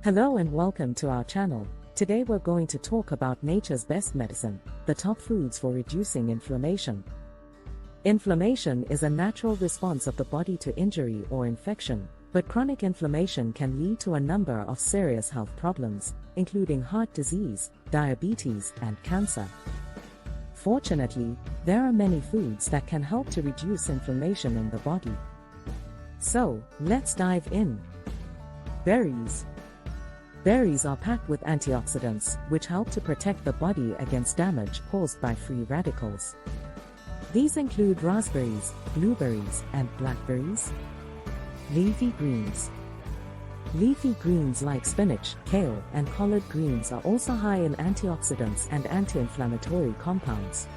Hello and welcome to our channel. Today we're going to talk about nature's best medicine, the top foods for reducing inflammation. Inflammation is a natural response of the body to injury or infection, but chronic inflammation can lead to a number of serious health problems, including heart disease, diabetes, and cancer. Fortunately, there are many foods that can help to reduce inflammation in the body. So, let's dive in. Berries. Berries are packed with antioxidants, which help to protect the body against damage caused by free radicals. These include raspberries, blueberries, and blackberries. Leafy greens. Leafy greens like spinach, kale, and collard greens are also high in antioxidants and anti-inflammatory compounds.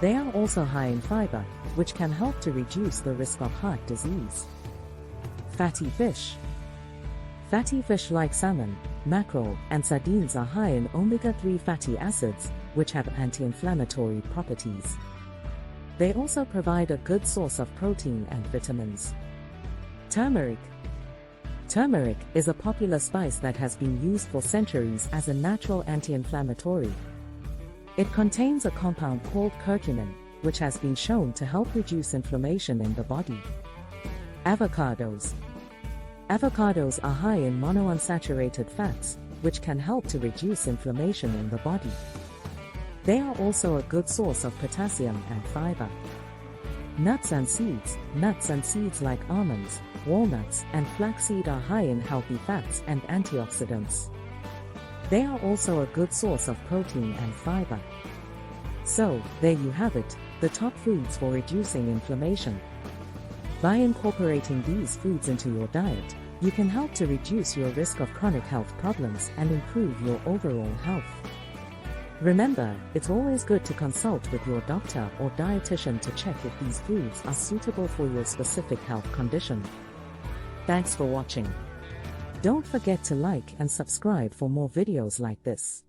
They are also high in fiber, which can help to reduce the risk of heart disease. Fatty fish. Fatty fish like salmon, mackerel, and sardines are high in omega-3 fatty acids, which have anti-inflammatory properties. They also provide a good source of protein and vitamins. Turmeric. Turmeric is a popular spice that has been used for centuries as a natural anti-inflammatory. It contains a compound called curcumin, which has been shown to help reduce inflammation in the body. Avocados. Avocados are high in monounsaturated fats, which can help to reduce inflammation in the body. They are also a good source of potassium and fiber. Nuts and seeds. Nuts and seeds like almonds, walnuts, and flaxseed are high in healthy fats and antioxidants. They are also a good source of protein and fiber. So, there you have it, the top foods for reducing inflammation. By incorporating these foods into your diet, you can help to reduce your risk of chronic health problems and improve your overall health. Remember, it's always good to consult with your doctor or dietitian to check if these foods are suitable for your specific health condition. Thanks for watching. Don't forget to like and subscribe for more videos like this.